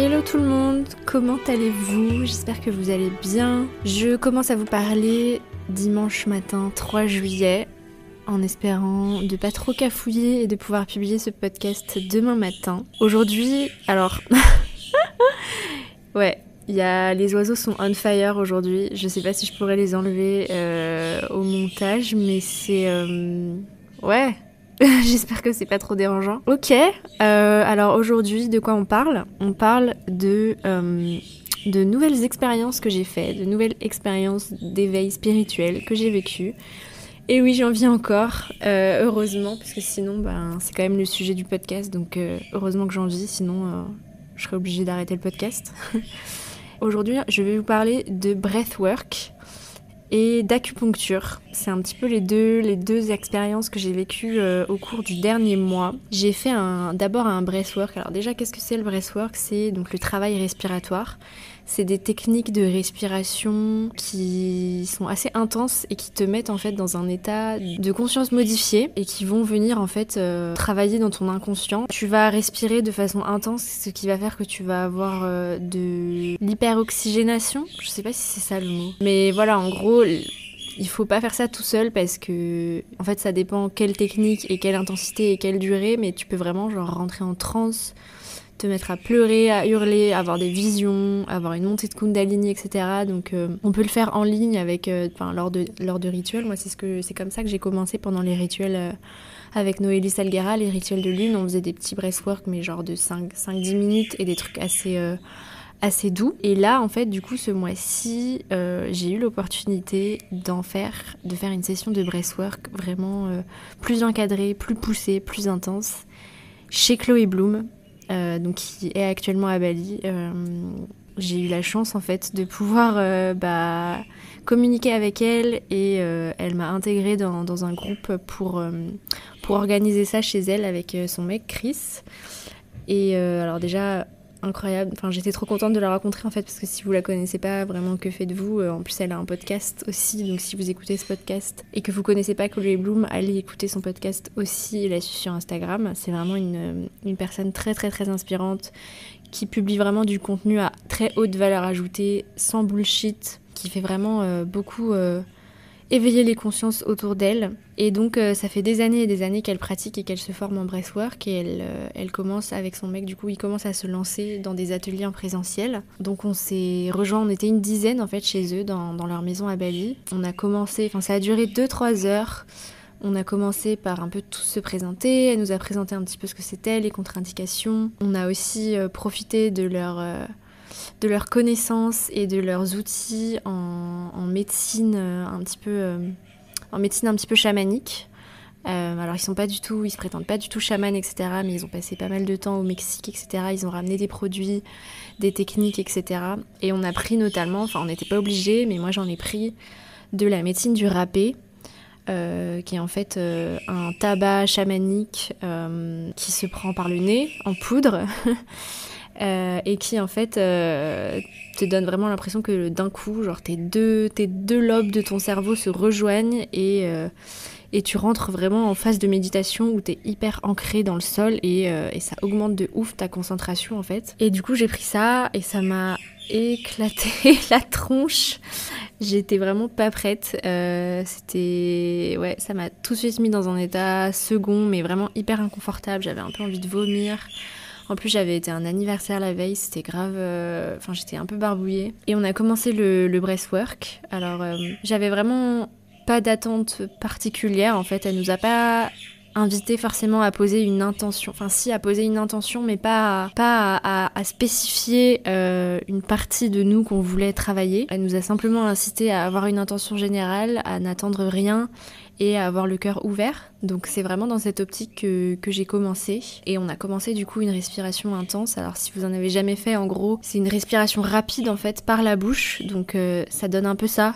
Hello tout le monde, comment allez-vous? J'espère que vous allez bien. Je commence à vous parler dimanche matin 3 juillet en espérant de pas trop cafouiller et de pouvoir publier ce podcast demain matin. Aujourd'hui, alors... ouais, les oiseaux sont on fire aujourd'hui. Je sais pas si je pourrais les enlever au montage, mais c'est... ouais... J'espère que c'est pas trop dérangeant. Ok, alors aujourd'hui, de quoi on parle? On parle de nouvelles expériences que j'ai faites, de nouvelles expériences d'éveil spirituel que j'ai vécues. Et oui, j'en vis encore, heureusement, parce que sinon, c'est quand même le sujet du podcast, donc heureusement que j'en vis, sinon je serais obligée d'arrêter le podcast. Aujourd'hui, je vais vous parler de breathwork et d'acupuncture. C'est un petit peu les deux expériences que j'ai vécues au cours du dernier mois. J'ai fait d'abord un breathwork. Alors déjà, qu'est-ce que c'est le breathwork? C'est donc le travail respiratoire. C'est des techniques de respiration qui sont assez intenses et qui te mettent en fait dans un état de conscience modifié et qui vont venir en fait travailler dans ton inconscient. Tu vas respirer de façon intense, ce qui va faire que tu vas avoir de l'hyperoxygénation. Je sais pas si c'est ça le mot. Mais voilà, en gros, il faut pas faire ça tout seul parce que en fait ça dépend quelle technique et quelle intensité et quelle durée, mais tu peux vraiment genre rentrer en transe, te mettre à pleurer, à hurler, avoir des visions, avoir une montée de Kundalini, etc. Donc on peut le faire en ligne avec, lors de rituels. Moi c'est comme ça que j'ai commencé pendant les rituels avec Noélie Salguera, les rituels de lune. On faisait des petits breathwork mais genre de 5-10 minutes et des trucs assez doux. Et là, en fait, du coup, ce mois-ci, j'ai eu l'opportunité de faire une session de breathwork vraiment plus encadrée, plus poussée, plus intense, chez Chloé Bloom, donc qui est actuellement à Bali. J'ai eu la chance, en fait, de pouvoir communiquer avec elle et elle m'a intégrée dans un groupe pour organiser ça chez elle avec son mec, Chris. Et alors déjà... incroyable, enfin j'étais trop contente de la rencontrer en fait parce que si vous la connaissez pas vraiment, que faites-vous? En plus elle a un podcast aussi, donc si vous écoutez ce podcast et que vous connaissez pas Chloé Bloom, allez écouter son podcast aussi, la suivre sur Instagram. C'est vraiment une personne très très très inspirante qui publie vraiment du contenu à très haute valeur ajoutée, sans bullshit, qui fait vraiment beaucoup éveiller les consciences autour d'elle. Et donc ça fait des années et des années qu'elle pratique et qu'elle se forme en breathwork et elle commence avec son mec, du coup il commence à se lancer dans des ateliers en présentiel. Donc on s'est rejoint, on était une dizaine en fait chez eux dans leur maison à Bali. On a commencé, enfin ça a duré 2-3 heures. On a commencé par un peu tous se présenter, elle nous a présenté un petit peu ce que c'était, les contre-indications. On a aussi profité de leurs connaissances et de leurs outils en médecine un petit peu chamanique. Alors ils se prétendent pas du tout chamans, etc. Mais ils ont passé pas mal de temps au Mexique, etc. Ils ont ramené des produits, des techniques, etc. Et on a pris notamment, enfin on n'était pas obligés, mais moi j'en ai pris de la médecine du râpé, qui est en fait un tabac chamanique qui se prend par le nez en poudre. Et qui en fait te donne vraiment l'impression que d'un coup, genre tes deux lobes de ton cerveau se rejoignent et tu rentres vraiment en phase de méditation où t'es hyper ancré dans le sol et ça augmente de ouf ta concentration en fait. Et du coup j'ai pris ça et ça m'a éclaté la tronche. J'étais vraiment pas prête. Ça m'a tout de suite mis dans un état second mais vraiment hyper inconfortable. J'avais un peu envie de vomir. En plus, j'avais été à un anniversaire la veille, c'était grave... j'étais un peu barbouillée. Et on a commencé le breathwork. Alors, j'avais vraiment pas d'attente particulière, en fait. Elle nous a pas invité forcément à poser une intention. Enfin, si, à poser une intention, mais pas à spécifier une partie de nous qu'on voulait travailler. Elle nous a simplement incité à avoir une intention générale, à n'attendre rien et à avoir le cœur ouvert. Donc c'est vraiment dans cette optique que j'ai commencé. Et on a commencé du coup une respiration intense. Alors si vous en avez jamais fait, en gros, c'est une respiration rapide en fait par la bouche. Donc ça donne un peu ça.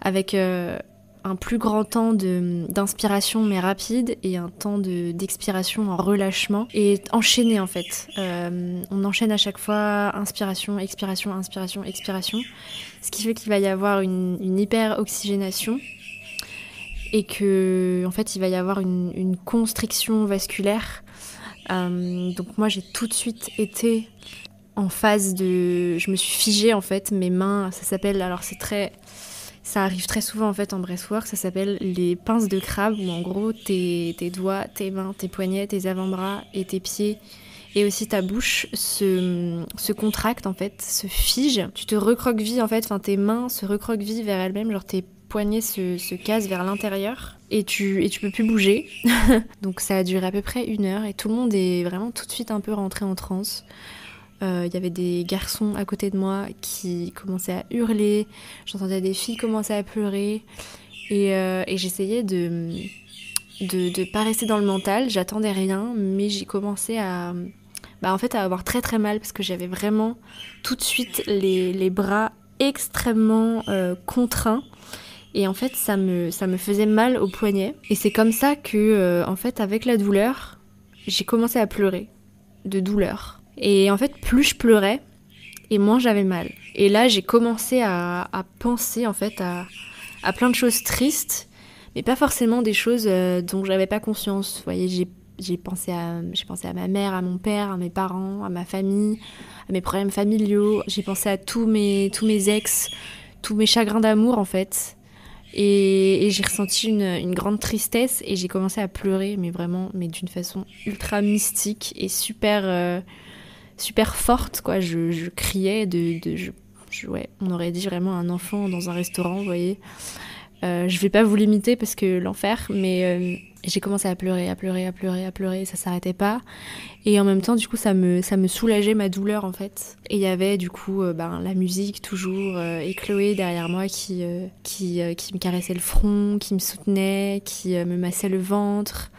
Avec un plus grand temps d'inspiration mais rapide et un temps d'expiration en relâchement et enchaîné en fait. On enchaîne à chaque fois inspiration, expiration, inspiration, expiration, ce qui fait qu'il va y avoir une hyper oxygénation et que en fait il va y avoir une constriction vasculaire Donc moi j'ai tout de suite été en phase de... Je me suis figée en fait, mes mains, ça s'appelle... Alors ça arrive très souvent en fait en breathwork, ça s'appelle les pinces de crabe, où en gros tes doigts, tes mains, tes poignets, tes avant-bras et tes pieds et aussi ta bouche se contractent en fait, se figent. Tu te recroquevilles en fait, enfin tes mains se recroquevillent vers elles-mêmes, genre tes poignets se cassent vers l'intérieur et tu peux plus bouger. Donc ça a duré à peu près 1 heure et tout le monde est vraiment tout de suite un peu rentré en transe. Y avait des garçons à côté de moi qui commençaient à hurler, j'entendais des filles commencer à pleurer et j'essayais de pas rester dans le mental, j'attendais rien, mais j'ai commencé à avoir très très mal parce que j'avais vraiment tout de suite les bras extrêmement contraints et en fait ça me faisait mal au poignet et c'est comme ça que en fait avec la douleur j'ai commencé à pleurer de douleur. Et en fait, plus je pleurais, et moins j'avais mal. Et là, j'ai commencé à penser en fait à plein de choses tristes, mais pas forcément des choses dont j'avais pas conscience. Vous voyez, j'ai pensé à ma mère, à mon père, à mes parents, à ma famille, à mes problèmes familiaux. J'ai pensé à tous mes ex, tous mes chagrins d'amour en fait. Et j'ai ressenti une grande tristesse et j'ai commencé à pleurer, mais vraiment, mais d'une façon ultra mystique et super forte, quoi. Je criais ouais, on aurait dit vraiment un enfant dans un restaurant, vous voyez. Je vais pas vous l'imiter parce que l'enfer, mais j'ai commencé à pleurer, ça s'arrêtait pas. Et en même temps, du coup, ça me soulageait ma douleur, en fait. Et il y avait, du coup, la musique, toujours, et Chloé derrière moi qui me caressait le front, qui me soutenait, qui me massait le ventre.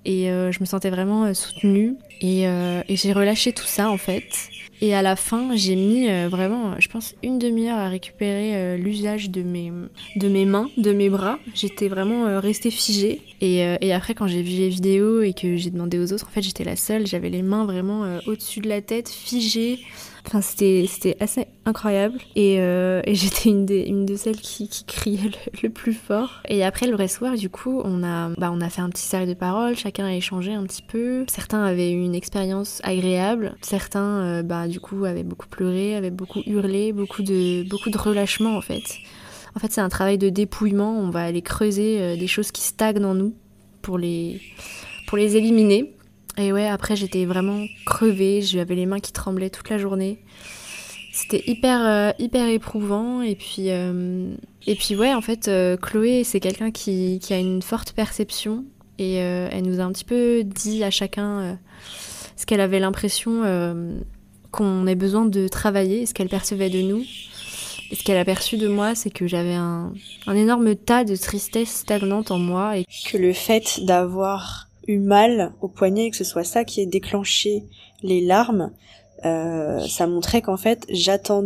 Et je me sentais vraiment soutenue. Et j'ai relâché tout ça, en fait. Et à la fin, j'ai mis vraiment, je pense, 1/2 heure à récupérer l'usage de mes mains, de mes bras. J'étais vraiment restée figée. Et après, quand j'ai vu les vidéos et que j'ai demandé aux autres, en fait, j'étais la seule. J'avais les mains vraiment au-dessus de la tête, figées. Enfin, c'était assez incroyable. Et j'étais une de celles qui criait le plus fort. Et après le breathwork, du coup, on a fait un petit cercle de parole. Chacun a échangé un petit peu. Certains avaient eu une expérience agréable. Certains, du coup, avaient beaucoup pleuré, avaient beaucoup hurlé, beaucoup de relâchement, en fait. En fait, c'est un travail de dépouillement. On va aller creuser des choses qui stagnent en nous pour les éliminer. Et ouais, après j'étais vraiment crevée, j'avais les mains qui tremblaient toute la journée. C'était hyper éprouvant. Et puis ouais, en fait, Chloé, c'est quelqu'un qui a une forte perception. Et elle nous a un petit peu dit à chacun ce qu'elle avait l'impression qu'on ait besoin de travailler, ce qu'elle percevait de nous. Et ce qu'elle a perçu de moi, c'est que j'avais un énorme tas de tristesse stagnante en moi. Et que le fait d'avoir eu mal au poignet, que ce soit ça qui ait déclenché les larmes, ça montrait qu'en fait j'attends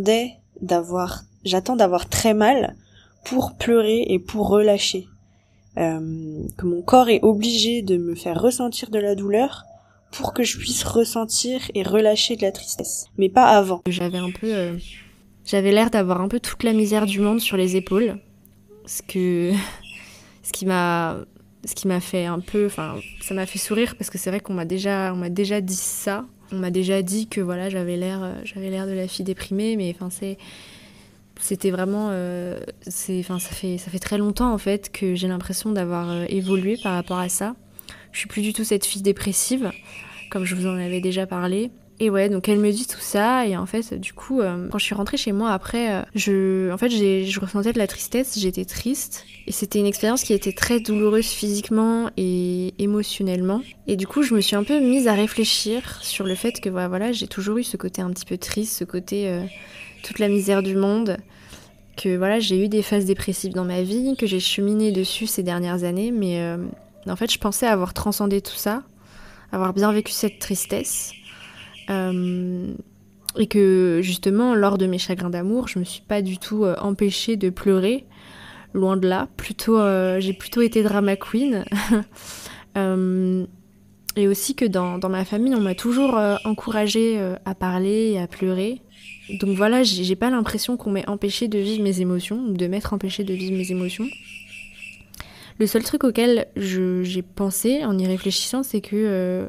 d'avoir très mal pour pleurer et pour relâcher, que mon corps est obligé de me faire ressentir de la douleur pour que je puisse ressentir et relâcher de la tristesse, mais pas avant. J'avais l'air d'avoir un peu toute la misère du monde sur les épaules, ce qui m'a fait un peu, enfin, ça m'a fait sourire parce que c'est vrai qu'on m'a déjà dit ça. On m'a déjà dit que voilà, j'avais l'air de la fille déprimée, mais enfin c'était vraiment, ça fait très longtemps en fait que j'ai l'impression d'avoir évolué par rapport à ça. Je suis plus du tout cette fille dépressive, comme je vous en avais déjà parlé. Et ouais, donc elle me dit tout ça, et en fait, du coup, quand je suis rentrée chez moi après, je ressentais de la tristesse, j'étais triste, et c'était une expérience qui était très douloureuse physiquement et émotionnellement. Et du coup, je me suis un peu mise à réfléchir sur le fait que voilà, j'ai toujours eu ce côté un petit peu triste, ce côté toute la misère du monde, que voilà, j'ai eu des phases dépressives dans ma vie, que j'ai cheminé dessus ces dernières années, mais en fait, je pensais avoir transcendé tout ça, avoir bien vécu cette tristesse. Et que justement lors de mes chagrins d'amour je me suis pas du tout empêchée de pleurer, loin de là, j'ai plutôt été drama queen. Et aussi que dans ma famille on m'a toujours encouragée à parler et à pleurer, donc voilà, j'ai pas l'impression qu'on m'ait empêchée de vivre mes émotions ou de m'être empêchée de vivre mes émotions. Le seul truc auquel j'ai pensé en y réfléchissant, c'est que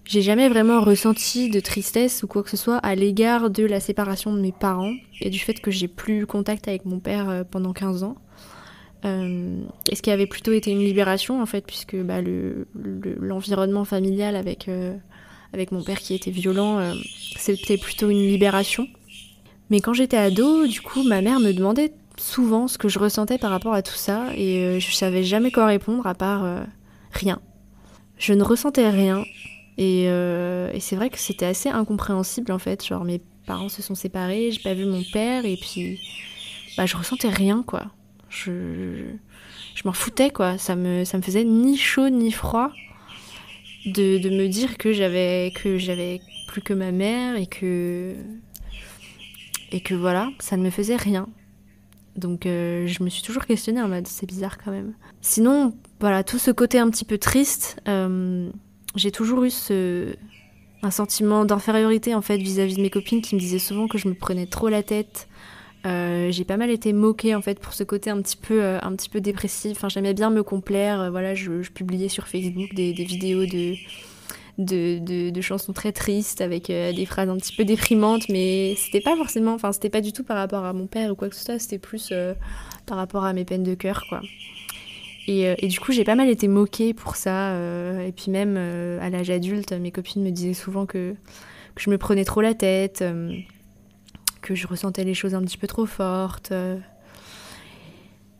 J'ai jamais vraiment ressenti de tristesse ou quoi que ce soit à l'égard de la séparation de mes parents et du fait que j'ai plus contact avec mon père pendant 15 ans. Et ce qui avait plutôt été une libération en fait, puisque l'environnement familial avec mon père qui était violent, c'était plutôt une libération. Mais quand j'étais ado, du coup, ma mère me demandait souvent ce que je ressentais par rapport à tout ça et je savais jamais quoi répondre à part rien. Je ne ressentais rien. Et c'est vrai que c'était assez incompréhensible en fait, genre mes parents se sont séparés, j'ai pas vu mon père et puis je ressentais rien quoi. Je m'en foutais quoi, ça me faisait ni chaud ni froid de me dire que j'avais plus que ma mère et que voilà, ça ne me faisait rien. Donc je me suis toujours questionnée en mode c'est bizarre quand même. Sinon voilà, tout ce côté un petit peu triste, j'ai toujours eu un sentiment d'infériorité en fait vis-à-vis de mes copines qui me disaient souvent que je me prenais trop la tête. J'ai pas mal été moquée en fait pour ce côté un petit peu dépressif. Enfin, j'aimais bien me complaire. Voilà, je publiais sur Facebook des vidéos de chansons très tristes avec des phrases un petit peu déprimantes, mais c'était pas du tout par rapport à mon père ou quoi que ce soit. C'était plus par rapport à mes peines de cœur quoi. Et du coup, j'ai pas mal été moquée pour ça. Et puis même à l'âge adulte, mes copines me disaient souvent que je me prenais trop la tête, que je ressentais les choses un petit peu trop fortes.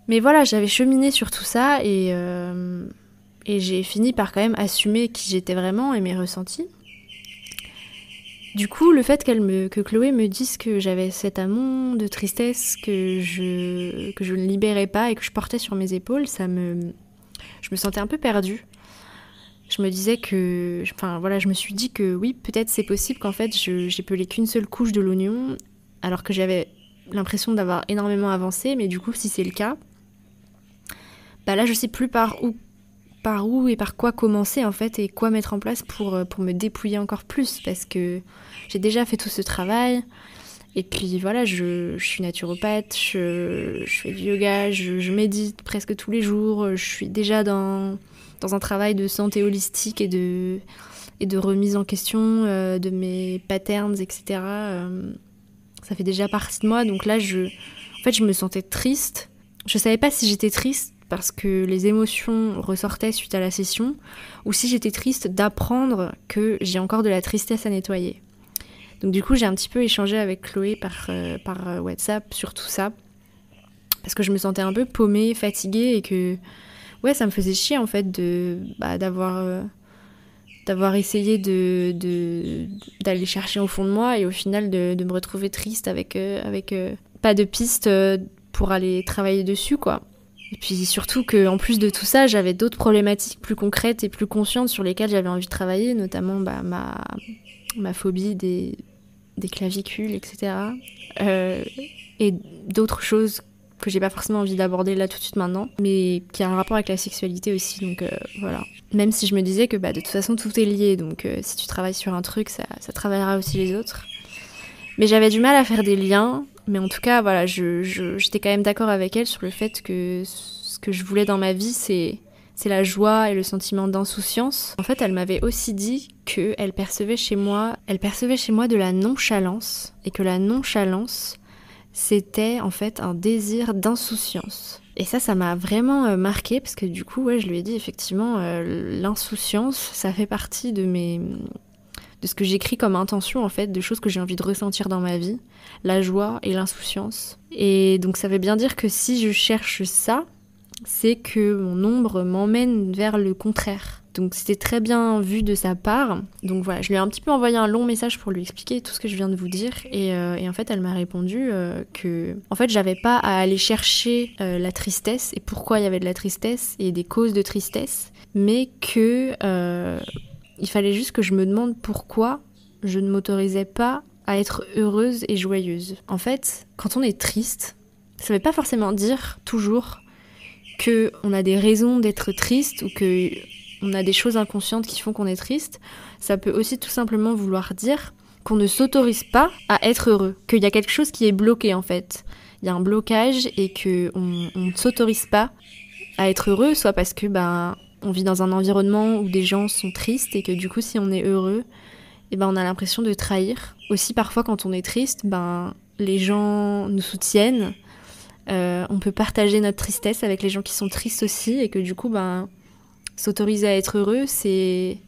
Mais voilà, j'avais cheminé sur tout ça et j'ai fini par quand même assumer qui j'étais vraiment et mes ressentis. Du coup, le fait que Chloé me dise que j'avais cet amont de tristesse que je ne libérais pas et que je portais sur mes épaules, je me sentais un peu perdue. Je me disais je me suis dit que oui, peut-être c'est possible qu'en fait j'ai pelé qu'une seule couche de l'oignon, alors que j'avais l'impression d'avoir énormément avancé, mais du coup, si c'est le cas, là je sais plus par où et par quoi commencer en fait et quoi mettre en place pour me dépouiller encore plus parce que j'ai déjà fait tout ce travail et puis voilà, je suis naturopathe, je fais du yoga, je médite presque tous les jours, je suis déjà dans un travail de santé holistique et de remise en question de mes patterns, etc. Ça fait déjà partie de moi, donc là je me sentais triste. Je savais pas si j'étais triste parce que les émotions ressortaient suite à la session, ou si j'étais triste d'apprendre que j'ai encore de la tristesse à nettoyer. Donc du coup, j'ai un petit peu échangé avec Chloé par WhatsApp sur tout ça, parce que je me sentais un peu paumée, fatiguée, et que ouais, ça me faisait chier en fait d'avoir essayé d'aller chercher au fond de moi, et au final de me retrouver triste avec pas de piste pour aller travailler dessus, quoi. Et puis surtout qu'en plus de tout ça, j'avais d'autres problématiques plus concrètes et plus conscientes sur lesquelles j'avais envie de travailler, notamment ma phobie des clavicules, etc. Et d'autres choses que j'ai pas forcément envie d'aborder là tout de suite maintenant, mais qui a un rapport avec la sexualité aussi, donc voilà. Même si je me disais que de toute façon tout est lié, donc si tu travailles sur un truc, ça travaillera aussi les autres. Mais j'avais du mal à faire des liens, mais en tout cas, voilà, j'étais quand même d'accord avec elle sur le fait que ce que je voulais dans ma vie, c'est la joie et le sentiment d'insouciance. En fait, elle m'avait aussi dit qu'elle percevait chez moi de la nonchalance, et que la nonchalance, c'était en fait un désir d'insouciance. Et ça m'a vraiment marquée, parce que du coup, ouais, je lui ai dit effectivement, l'insouciance, ça fait partie de ce que j'écris comme intention en fait, de choses que j'ai envie de ressentir dans ma vie, la joie et l'insouciance. Et donc ça veut bien dire que si je cherche ça, c'est que mon ombre m'emmène vers le contraire. Donc c'était très bien vu de sa part. Donc voilà, je lui ai un petit peu envoyé un long message pour lui expliquer tout ce que je viens de vous dire. Et en fait, elle m'a répondu que en fait, j'avais pas à aller chercher la tristesse et pourquoi il y avait de la tristesse et des causes de tristesse, mais que il fallait juste que je me demande pourquoi je ne m'autorisais pas à être heureuse et joyeuse. En fait, quand on est triste, ça veut pas forcément dire toujours qu'on a des raisons d'être triste ou qu'on a des choses inconscientes qui font qu'on est triste. Ça peut aussi tout simplement vouloir dire qu'on ne s'autorise pas à être heureux, qu'il y a quelque chose qui est bloqué en fait. Il y a un blocage et qu'on ne s'autorise pas à être heureux, soit parce que On vit dans un environnement où des gens sont tristes et que du coup, si on est heureux, eh ben, on a l'impression de trahir. Aussi, parfois, quand on est triste, ben, les gens nous soutiennent. On peut partager notre tristesse avec les gens qui sont tristes aussi et que du coup, ben, s'autoriser à être heureux, c'est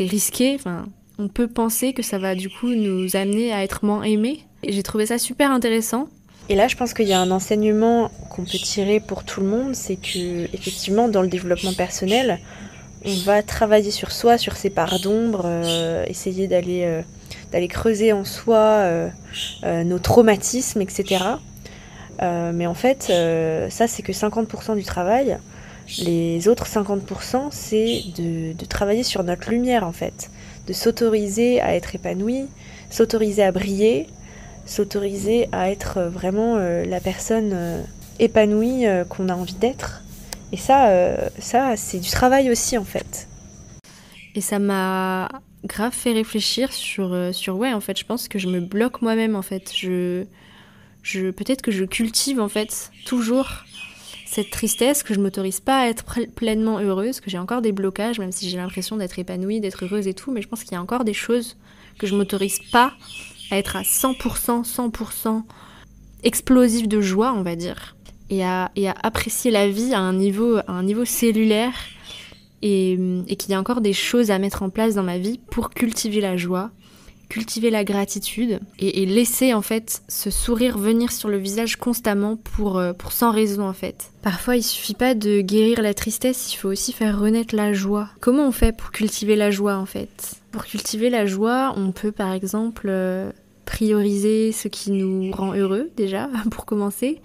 risqué. Enfin, on peut penser que ça va du coup nous amener à être moins aimés. Et j'ai trouvé ça super intéressant. Et là, je pense qu'il y a un enseignement qu'on peut tirer pour tout le monde, c'est que effectivement, dans le développement personnel, on va travailler sur soi, sur ses parts d'ombre, essayer d'aller creuser en soi nos traumatismes, etc. Mais en fait, ça, c'est que 50% du travail. Les autres 50%, c'est de travailler sur notre lumière, en fait. De s'autoriser à être épanoui, s'autoriser à briller, s'autoriser à être vraiment la personne épanouie qu'on a envie d'être. Et ça, c'est du travail aussi, en fait. Et ça m'a grave fait réfléchir sur ouais, en fait, je pense que je me bloque moi-même, en fait. Peut-être que je cultive, en fait, toujours cette tristesse, que je m'autorise pas à être pleinement heureuse, que j'ai encore des blocages, même si j'ai l'impression d'être épanouie, d'être heureuse et tout, mais je pense qu'il y a encore des choses que je m'autorise pas à être à 100% explosif de joie, on va dire, et à apprécier la vie à un niveau cellulaire, et qu'il y a encore des choses à mettre en place dans ma vie pour cultiver la joie, cultiver la gratitude, et laisser en fait ce sourire venir sur le visage constamment pour sans raison en fait. Parfois il suffit pas de guérir la tristesse, il faut aussi faire renaître la joie. Comment on fait pour cultiver la joie en fait ? Pour cultiver la joie, on peut par exemple prioriser ce qui nous rend heureux déjà, pour commencer,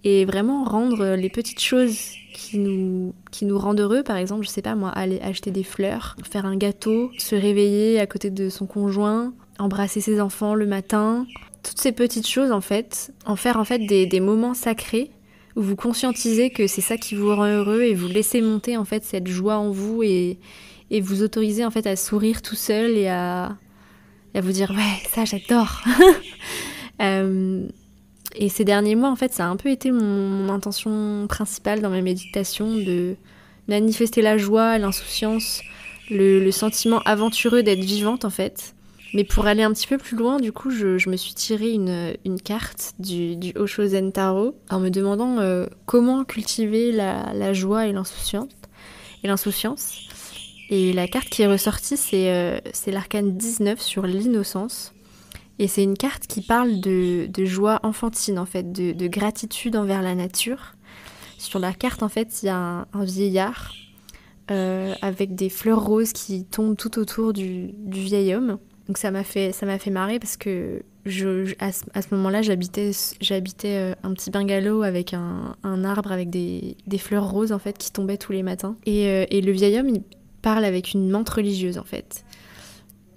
et vraiment rendre les petites choses qui nous rendent heureux, par exemple, je sais pas moi, aller acheter des fleurs, faire un gâteau, se réveiller à côté de son conjoint, embrasser ses enfants le matin, toutes ces petites choses en fait, en faire en fait des moments sacrés où vous conscientisez que c'est ça qui vous rend heureux et vous laissez monter en fait cette joie en vous et vous autorisez en fait à sourire tout seul et à vous dire ouais, ça j'adore. Et ces derniers mois, en fait, ça a un peu été mon intention principale dans mes méditations, de manifester la joie, l'insouciance, le sentiment aventureux d'être vivante, en fait. Mais pour aller un petit peu plus loin, du coup, je me suis tiré une carte du Osho Zen Tarot en me demandant comment cultiver la joie et l'insouciance. Et la carte qui est ressortie, c'est l'arcane 19 sur l'innocence. Et c'est une carte qui parle de joie enfantine, en fait, de gratitude envers la nature. Sur la carte, en fait, il y a un vieillard avec des fleurs roses qui tombent tout autour du vieil homme. Donc ça m'a fait marrer parce que à ce moment-là, j'habitais un petit bungalow avec un arbre avec des fleurs roses, en fait, qui tombaient tous les matins. Et le vieil homme, il parle avec une mante religieuse, en fait.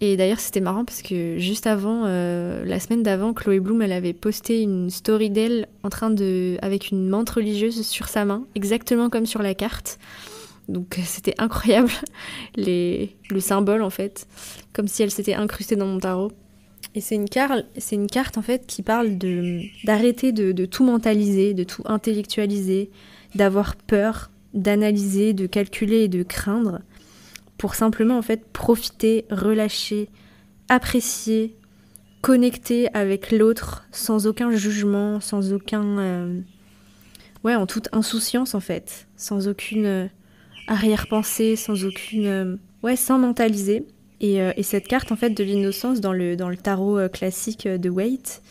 Et d'ailleurs, c'était marrant parce que juste avant, la semaine d'avant, Chloé Bloom, elle avait posté une story d'elle avec une mante religieuse sur sa main, exactement comme sur la carte. Donc c'était incroyable, le symbole en fait, comme si elle s'était incrustée dans mon tarot. Et c'est une carte en fait qui parle d'arrêter de tout mentaliser, de tout intellectualiser, d'avoir peur, d'analyser, de calculer et de craindre, pour simplement en fait profiter, relâcher, apprécier, connecter avec l'autre sans aucun jugement, sans aucun... en toute insouciance en fait, sans aucune arrière-pensée, sans aucune... sans mentaliser. Et cette carte en fait de l'innocence dans le tarot classique de Waite,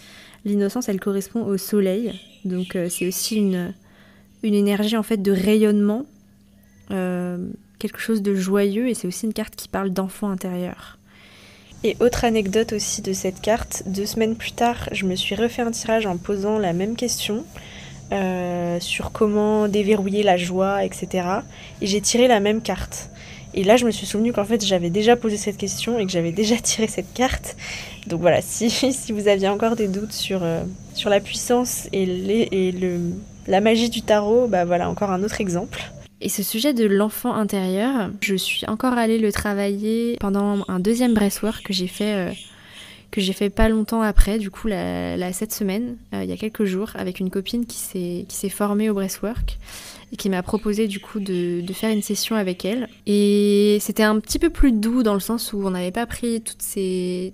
l'innocence elle correspond au soleil, donc c'est aussi une énergie en fait de rayonnement, quelque chose de joyeux, et c'est aussi une carte qui parle d'enfant intérieur. Et autre anecdote aussi de cette carte, 2 semaines plus tard, je me suis refait un tirage en posant la même question sur comment déverrouiller la joie, etc. Et j'ai tiré la même carte. Et là, je me suis souvenu qu'en fait, j'avais déjà posé cette question et que j'avais déjà tiré cette carte. Donc voilà, si vous aviez encore des doutes sur la puissance et la magie du tarot, bah voilà, encore un autre exemple. Et ce sujet de l'enfant intérieur, je suis encore allée le travailler pendant un deuxième breathwork que j'ai fait que j'ai fait pas longtemps après, du coup cette semaine, il y a quelques jours, avec une copine qui s'est formée au breathwork et qui m'a proposé du coup de faire une session avec elle. Et c'était un petit peu plus doux dans le sens où on n'avait pas pris toutes ces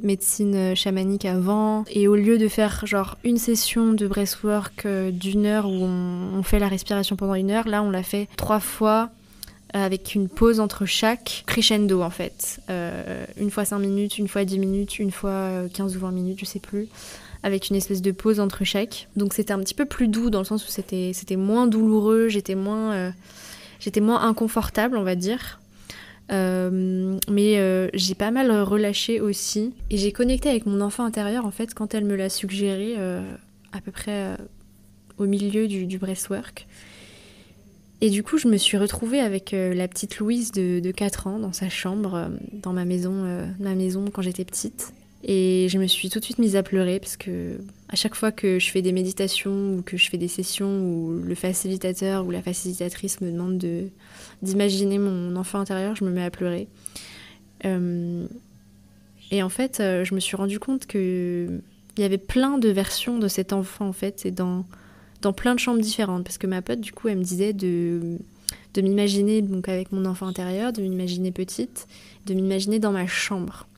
médecines chamaniques avant. Et au lieu de faire genre une session de breathwork d'1 heure où on fait la respiration pendant 1 heure, là on l'a fait 3 fois avec une pause entre chaque crescendo en fait. Une fois 5 minutes, une fois 10 minutes, une fois 15 ou 20 minutes, je sais plus, avec une espèce de pause entre chaque. Donc c'était un petit peu plus doux dans le sens où c'était moins douloureux, j'étais moins inconfortable on va dire. Mais j'ai pas mal relâché aussi. Et j'ai connecté avec mon enfant intérieur en fait quand elle me l'a suggéré à peu près au milieu du breathwork. Et du coup, je me suis retrouvée avec la petite Louise de 4 ans dans sa chambre, dans ma maison quand j'étais petite. Et je me suis tout de suite mise à pleurer parce que à chaque fois que je fais des méditations ou que je fais des sessions où le facilitateur ou la facilitatrice me demande d'imaginer mon enfant intérieur, je me mets à pleurer. Et en fait, je me suis rendu compte qu'il y avait plein de versions de cet enfant en fait, et dans plein de chambres différentes, parce que ma pote, du coup, elle me disait de m'imaginer donc avec mon enfant intérieur, de m'imaginer petite, de m'imaginer dans ma chambre.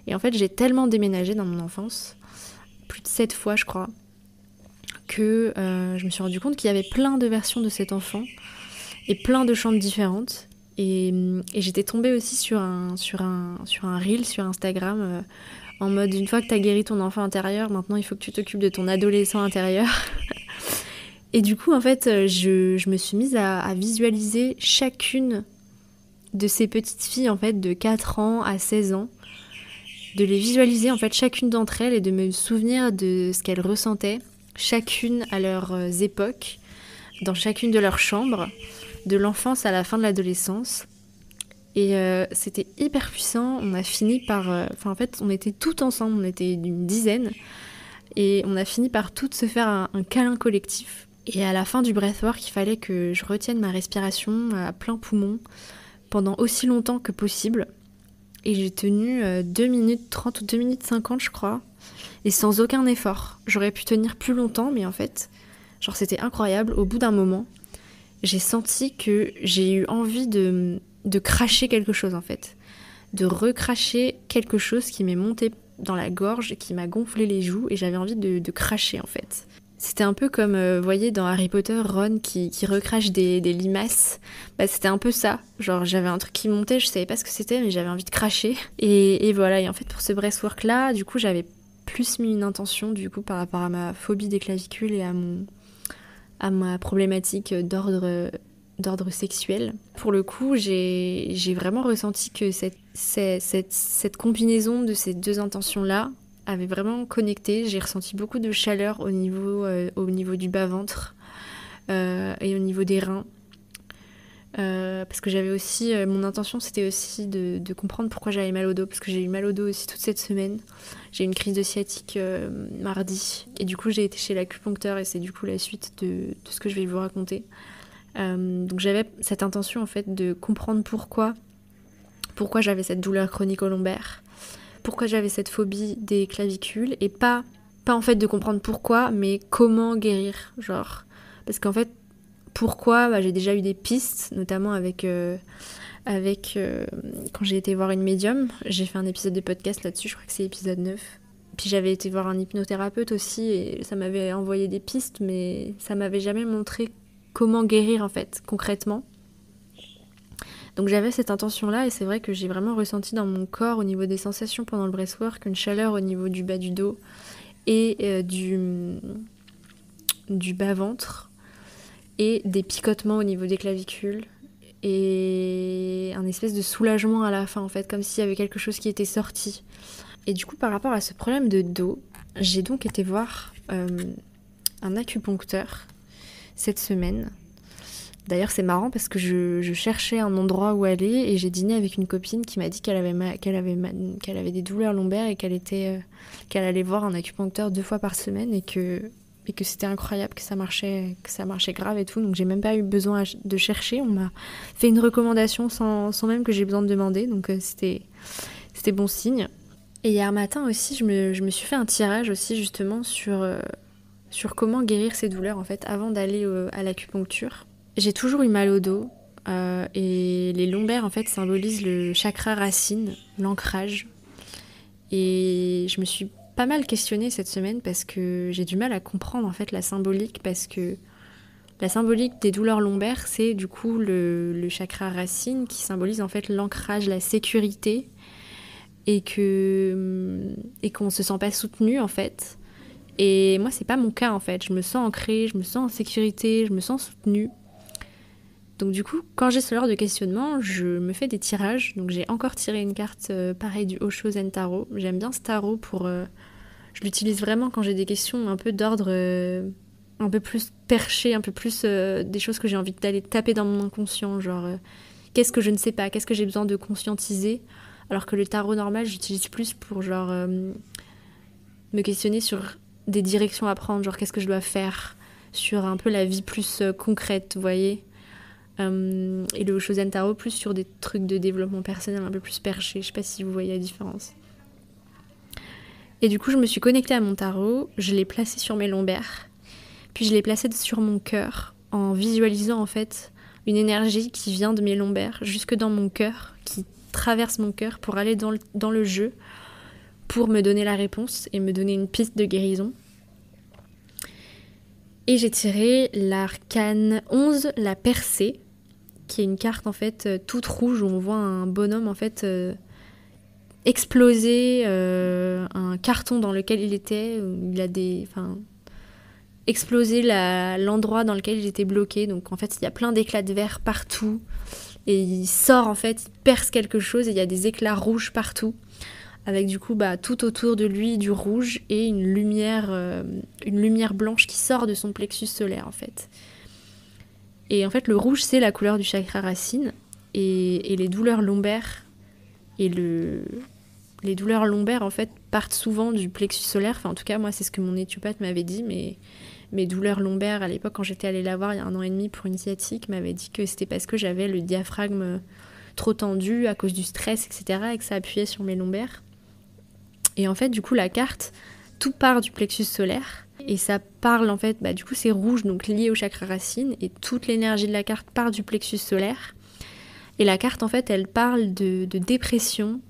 Et en fait, j'ai tellement déménagé dans mon enfance, plus de 7 fois, je crois, que je me suis rendu compte qu'il y avait plein de versions de cet enfant, et plein de chambres différentes. Et j'étais tombée aussi sur un reel sur Instagram, en mode, une fois que t'as guéri ton enfant intérieur, maintenant il faut que tu t'occupes de ton adolescent intérieur. Et du coup, en fait, je me suis mise à visualiser chacune de ces petites filles, en fait, de 4 ans à 16 ans, de les visualiser, en fait, chacune d'entre elles et de me souvenir de ce qu'elles ressentaient, chacune à leurs époques, dans chacune de leurs chambres, de l'enfance à la fin de l'adolescence. Et c'était hyper puissant. On a fini par... en fait, on était toutes ensemble, on était une dizaine, et on a fini par toutes se faire un câlin collectif. Et à la fin du breathwork, il fallait que je retienne ma respiration à plein poumon pendant aussi longtemps que possible. Et j'ai tenu 2 minutes 30 ou 2 minutes 50, je crois, et sans aucun effort. J'aurais pu tenir plus longtemps, mais en fait, genre c'était incroyable. Au bout d'un moment, j'ai senti que j'ai eu envie de cracher quelque chose, en fait. De recracher quelque chose qui m'est monté dans la gorge, qui m'a gonflé les joues, et j'avais envie de cracher, en fait. C'était un peu comme, vous voyez, dans Harry Potter, Ron qui recrache des limaces. Bah, c'était un peu ça. Genre, j'avais un truc qui montait, je savais pas ce que c'était, mais j'avais envie de cracher. Et voilà, et en fait, pour ce breathwork-là, du coup, j'avais plus mis une intention, du coup, par rapport à ma phobie des clavicules et à ma problématique d'ordre sexuel. Pour le coup, j'ai vraiment ressenti que cette combinaison de ces deux intentions-là avait vraiment connecté. J'ai ressenti beaucoup de chaleur au niveau du bas-ventre et au niveau des reins. Parce que j'avais aussi... mon intention, c'était aussi de comprendre pourquoi j'avais mal au dos, parce que j'ai eu mal au dos aussi toute cette semaine. J'ai eu une crise de sciatique mardi, et du coup j'ai été chez l'acupuncteur, et c'est du coup la suite de ce que je vais vous raconter. Donc j'avais cette intention en fait de comprendre pourquoi j'avais cette douleur chronique au lombaire, pourquoi j'avais cette phobie des clavicules, et pas en fait de comprendre pourquoi, mais comment guérir, genre. Parce qu'en fait, pourquoi, j'ai déjà eu des pistes, notamment avec quand j'ai été voir une médium. J'ai fait un épisode de podcast là-dessus, je crois que c'est l'épisode 9. Puis j'avais été voir un hypnothérapeute aussi, et ça m'avait envoyé des pistes, mais ça m'avait jamais montré comment guérir en fait, concrètement. Donc j'avais cette intention-là, et c'est vrai que j'ai vraiment ressenti dans mon corps, au niveau des sensations pendant le breathwork, une chaleur au niveau du bas du dos et du bas-ventre, et des picotements au niveau des clavicules, et un espèce de soulagement à la fin, en fait, comme s'il y avait quelque chose qui était sorti. Et du coup, par rapport à ce problème de dos, j'ai donc été voir un acupuncteur cette semaine. D'ailleurs, c'est marrant parce que je cherchais un endroit où aller, et j'ai dîné avec une copine qui m'a dit qu'elle avait des douleurs lombaires, et qu'elle allait voir un acupuncteur 2 fois par semaine, et que c'était incroyable, que ça marchait grave et tout. Donc j'ai même pas eu besoin de chercher, on m'a fait une recommandation sans même que j'ai besoin de demander, donc c'était bon signe. Et hier matin aussi, je me suis fait un tirage aussi justement sur comment guérir ces douleurs en fait avant d'aller à l'acupuncture. J'ai toujours eu mal au dos et les lombaires en fait symbolisent le chakra racine, l'ancrage. Et je me suis pas mal questionnée cette semaine parce que j'ai du mal à comprendre en fait la symbolique, parce que la symbolique des douleurs lombaires, c'est du coup le chakra racine qui symbolise en fait l'ancrage, la sécurité, et qu'on se sent pas soutenu en fait. Et moi c'est pas mon cas en fait, je me sens ancrée, je me sens en sécurité, je me sens soutenue. Donc du coup, quand j'ai ce genre de questionnement, je me fais des tirages. Donc j'ai encore tiré une carte pareil du Osho Zen Tarot. J'aime bien ce tarot pour... je l'utilise vraiment quand j'ai des questions un peu d'ordre un peu plus perché, un peu plus des choses que j'ai envie d'aller taper dans mon inconscient. Genre, qu'est-ce que je ne sais pas, qu'est-ce que j'ai besoin de conscientiser. Alors que le tarot normal, j'utilise plus pour genre me questionner sur des directions à prendre. Genre, qu'est-ce que je dois faire sur un peu la vie plus concrète, vous voyez. Et le Osho Zen Tarot plus sur des trucs de développement personnel un peu plus perché. Je sais pas si vous voyez la différence. Et du coup, je me suis connectée à mon tarot, je l'ai placé sur mes lombaires, puis je l'ai placé sur mon cœur, en visualisant en fait une énergie qui vient de mes lombaires jusque dans mon cœur, qui traverse mon cœur pour aller dans le jeu, pour me donner la réponse et me donner une piste de guérison. Et j'ai tiré l'arcane 11, la percée, qui est une carte en fait toute rouge où on voit un bonhomme en fait exploser un carton dans lequel il était, où il a explosé l'endroit dans lequel il était bloqué. Donc en fait il y a plein d'éclats de verre partout et il sort en fait, il perce quelque chose et il y a des éclats rouges partout, avec du coup tout autour de lui du rouge et une lumière blanche qui sort de son plexus solaire en fait. Et en fait, le rouge, c'est la couleur du chakra racine. Et les douleurs lombaires les douleurs lombaires, en fait, partent souvent du plexus solaire. Enfin, en tout cas, moi, c'est ce que mon éthiopathe m'avait dit. Mais mes douleurs lombaires, à l'époque, quand j'étais allée la voir il y a 1 an et demi pour une sciatique, m'avait dit que c'était parce que j'avais le diaphragme trop tendu à cause du stress, etc. et que ça appuyait sur mes lombaires. Et en fait, du coup, la carte, tout part du plexus solaire. Et ça parle en fait, du coup c'est rouge, donc lié au chakra racine, et toute l'énergie de la carte part du plexus solaire. Et la carte en fait, elle parle de dépression,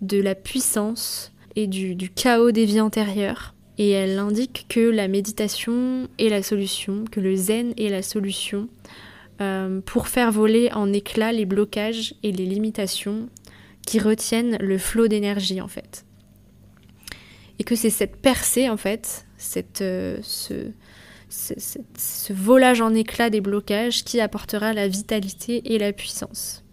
de la puissance et du chaos des vies antérieures. Et elle indique que la méditation est la solution, que le zen est la solution pour faire voler en éclats les blocages et les limitations qui retiennent le flot d'énergie en fait. Et que c'est cette percée en fait, ce volage en éclats des blocages qui apportera la vitalité et la puissance.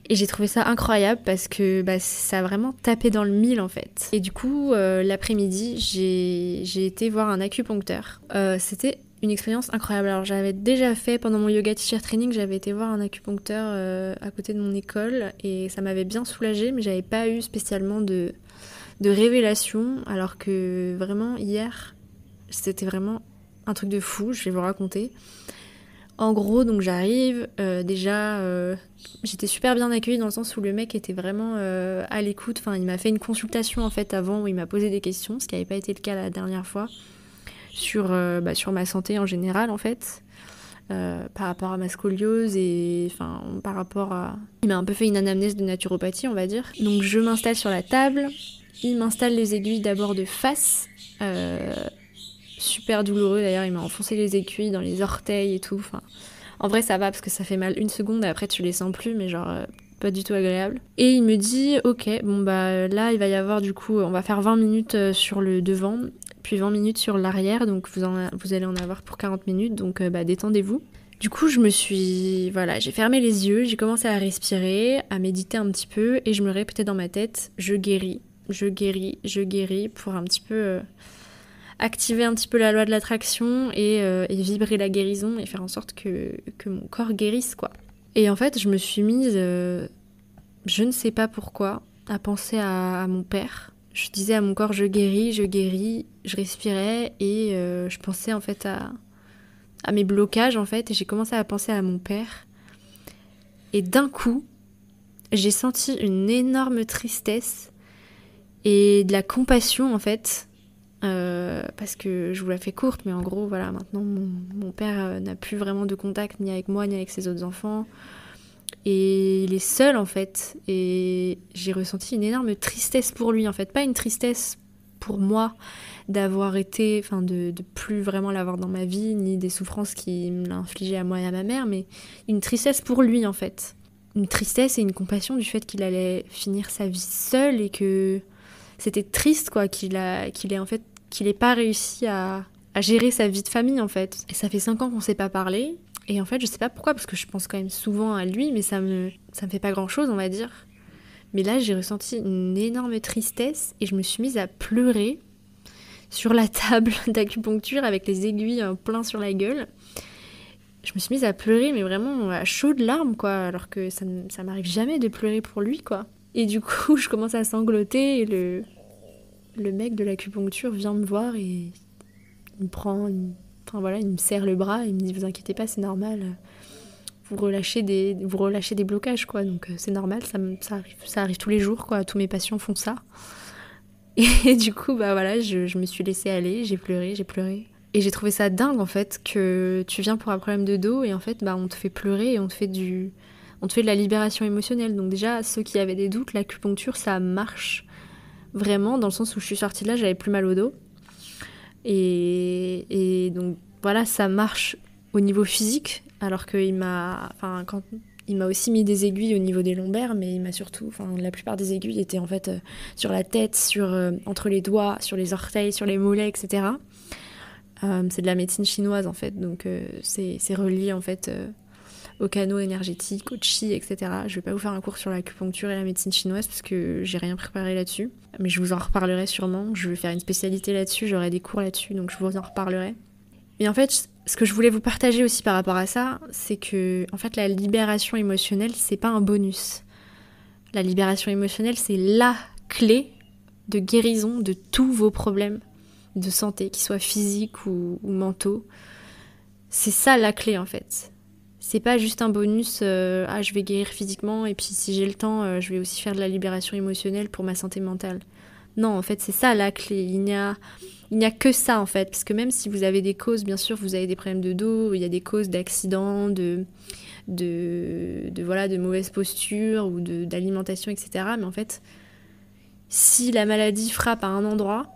Et j'ai trouvé ça incroyable parce que ça a vraiment tapé dans le mille en fait. Et du coup, l'après-midi, j'ai été voir un acupuncteur. C'était une expérience incroyable. Alors j'avais déjà fait, pendant mon yoga teacher training, j'avais été voir un acupuncteur à côté de mon école et ça m'avait bien soulagée, mais j'avais pas eu spécialement de révélation, alors que vraiment hier c'était vraiment un truc de fou. Je vais vous raconter. En gros, donc j'arrive, j'étais super bien accueillie dans le sens où le mec était vraiment à l'écoute. Enfin, il m'a fait une consultation en fait avant où il m'a posé des questions, ce qui n'avait pas été le cas la dernière fois, sur ma santé en général en fait, par rapport à ma scoliose et par rapport à... Il m'a un peu fait une anamnèse de naturopathie, on va dire. Donc je m'installe sur la table. Il m'installe les aiguilles d'abord de face, super douloureux d'ailleurs, il m'a enfoncé les aiguilles dans les orteils et tout. Enfin, en vrai ça va parce que ça fait mal 1 seconde et après tu les sens plus, mais genre pas du tout agréable. Et il me dit ok, bon là il va y avoir du coup, on va faire 20 minutes sur le devant, puis 20 minutes sur l'arrière, donc vous allez en avoir pour 40 minutes, donc détendez-vous. Du coup j'ai fermé les yeux, j'ai commencé à respirer, à méditer un petit peu et je me répétais dans ma tête, je guéris, pour un petit peu activer un petit peu la loi de l'attraction et vibrer la guérison et faire en sorte que mon corps guérisse quoi. Et en fait je me suis mise, je ne sais pas pourquoi, à penser à mon père. Je disais à mon corps je guéris, je respirais et je pensais en fait à mes blocages en fait, et j'ai commencé à penser à mon père. Et d'un coup j'ai senti une énorme tristesse et de la compassion en fait. Parce que je vous la fais courte, mais en gros, voilà, maintenant mon père n'a plus vraiment de contact ni avec moi ni avec ses autres enfants. Et il est seul en fait. Et j'ai ressenti une énorme tristesse pour lui en fait. Pas une tristesse pour moi d'avoir été, enfin de plus vraiment l'avoir dans ma vie, ni des souffrances qu'il me l'a infligé à moi et à ma mère, mais une tristesse pour lui en fait. Une tristesse et une compassion du fait qu'il allait finir sa vie seul et que c'était triste quoi, qu'il ait pas réussi à gérer sa vie de famille en fait. Et ça fait 5 ans qu'on s'est pas parlé. Et en fait, je sais pas pourquoi, parce que je pense quand même souvent à lui, mais ça me fait pas grand chose, on va dire. Mais là, j'ai ressenti une énorme tristesse et je me suis mise à pleurer sur la table d'acupuncture avec les aiguilles plein sur la gueule. Je me suis mise à pleurer, mais vraiment à chaudes larmes, quoi, alors que ça m'arrive jamais de pleurer pour lui, quoi. Et du coup, je commence à sangloter et le mec de l'acupuncture vient me voir et il me prend, enfin voilà, il me serre le bras et il me dit « Vous inquiétez pas, c'est normal, vous relâchez des blocages, quoi, donc c'est normal, ça arrive tous les jours, quoi, tous mes patients font ça. » Et du coup, bah voilà, je me suis laissée aller, j'ai pleuré. Et j'ai trouvé ça dingue, en fait, que tu viens pour un problème de dos et en fait, bah on te fait pleurer et on te fait de la libération émotionnelle. Donc déjà, ceux qui avaient des doutes, l'acupuncture, ça marche vraiment, dans le sens où je suis sortie de là, j'avais plus mal au dos. Et donc voilà, ça marche au niveau physique, alors qu'il m'a aussi mis des aiguilles au niveau des lombaires, mais il m'a surtout, la plupart des aiguilles étaient en fait sur la tête, entre les doigts, sur les orteils, sur les mollets, etc. C'est de la médecine chinoise en fait, donc c'est relié en fait au canaux énergétiques, au chi, etc. Je vais pas vous faire un cours sur l'acupuncture et la médecine chinoise parce que j'ai rien préparé là-dessus, mais je vous en reparlerai sûrement. Je vais faire une spécialité là-dessus, j'aurai des cours là-dessus, donc je vous en reparlerai. Mais en fait, ce que je voulais vous partager aussi par rapport à ça, c'est que en fait la libération émotionnelle, c'est pas un bonus. La libération émotionnelle, c'est la clé de guérison de tous vos problèmes de santé, qu'ils soient physiques ou mentaux. C'est ça la clé en fait. C'est pas juste un bonus, je vais guérir physiquement et puis si j'ai le temps, je vais aussi faire de la libération émotionnelle pour ma santé mentale. Non, en fait, c'est ça la clé. Il n'y a que ça en fait, parce que même si vous avez des causes, bien sûr, vous avez des problèmes de dos, il y a des causes d'accidents, de mauvaise posture ou d'alimentation, etc. Mais en fait, si la maladie frappe à un endroit,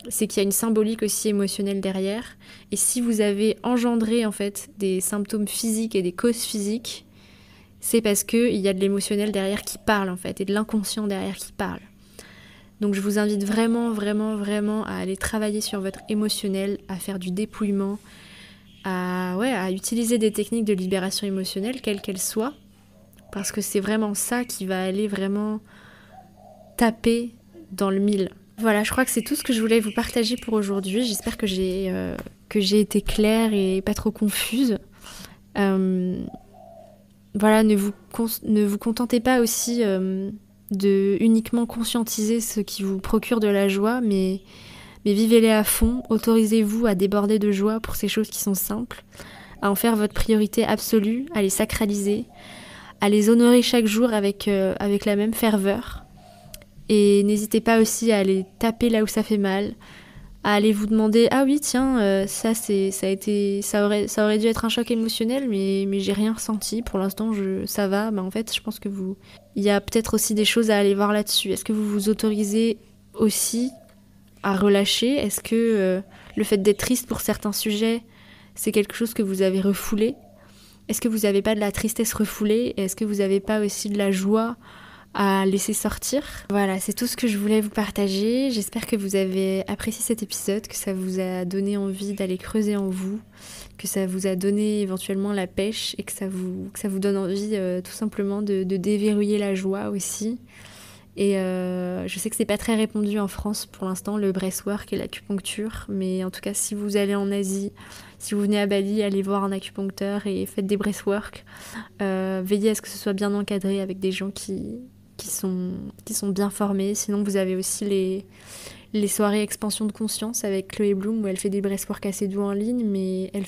c'est qu'il y a une symbolique aussi émotionnelle derrière. Et si vous avez engendré en fait des symptômes physiques et des causes physiques, c'est parce qu'il y a de l'émotionnel derrière qui parle en fait, et de l'inconscient derrière qui parle. Donc je vous invite vraiment, vraiment, vraiment à aller travailler sur votre émotionnel, à faire du dépouillement, à utiliser des techniques de libération émotionnelle, quelles qu'elles soient, parce que c'est vraiment ça qui va aller vraiment taper dans le mille. Voilà, je crois que c'est tout ce que je voulais vous partager pour aujourd'hui. J'espère que j'ai été claire et pas trop confuse. Voilà, ne vous contentez pas aussi de uniquement conscientiser ce qui vous procure de la joie, mais vivez-les à fond. Autorisez-vous à déborder de joie pour ces choses qui sont simples, à en faire votre priorité absolue, à les sacraliser, à les honorer chaque jour avec la même ferveur. Et n'hésitez pas aussi à aller taper là où ça fait mal, à aller vous demander « Ah oui, tiens, ça aurait dû être un choc émotionnel, mais j'ai rien ressenti, pour l'instant ça va. » En fait, je pense que il y a peut-être aussi des choses à aller voir là-dessus. Est-ce que vous vous autorisez aussi à relâcher ? Est-ce que le fait d'être triste pour certains sujets, c'est quelque chose que vous avez refoulé ? Est-ce que vous n'avez pas de la tristesse refoulée ? Est-ce que vous n'avez pas aussi de la joie à laisser sortir ? Voilà, c'est tout ce que je voulais vous partager. J'espère que vous avez apprécié cet épisode, que ça vous a donné envie d'aller creuser en vous, que ça vous a donné éventuellement la pêche et que ça vous donne envie tout simplement de déverrouiller la joie aussi. Et je sais que c'est pas très répandu en France pour l'instant, le breathwork et l'acupuncture, mais en tout cas si vous allez en Asie, si vous venez à Bali, allez voir un acupuncteur et faites des breathwork. Veillez à ce que ce soit bien encadré avec des gens qui sont bien formés. Sinon vous avez aussi les soirées expansion de conscience avec Chloé Bloom où elle fait des breathwork assez doux en ligne, mais elle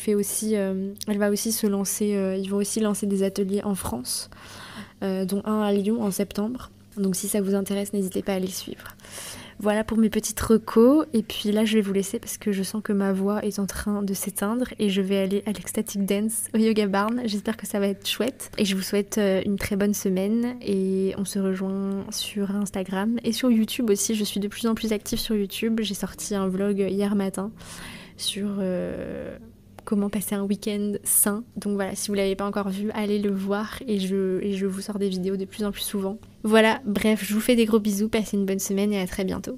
va aussi se lancer, ils vont aussi lancer des ateliers en France, dont un à Lyon en septembre. Donc si ça vous intéresse, n'hésitez pas à les suivre. Voilà pour mes petites recos. Et puis là, je vais vous laisser parce que je sens que ma voix est en train de s'éteindre et je vais aller à l'Ecstatic Dance au Yoga Barn. J'espère que ça va être chouette. Et je vous souhaite une très bonne semaine et on se rejoint sur Instagram et sur YouTube aussi. Je suis de plus en plus active sur YouTube. J'ai sorti un vlog hier matin sur comment passer un week-end sain. Donc voilà, si vous l'avez pas encore vu, allez le voir et je vous sors des vidéos de plus en plus souvent. Voilà, bref, je vous fais des gros bisous, passez une bonne semaine et à très bientôt.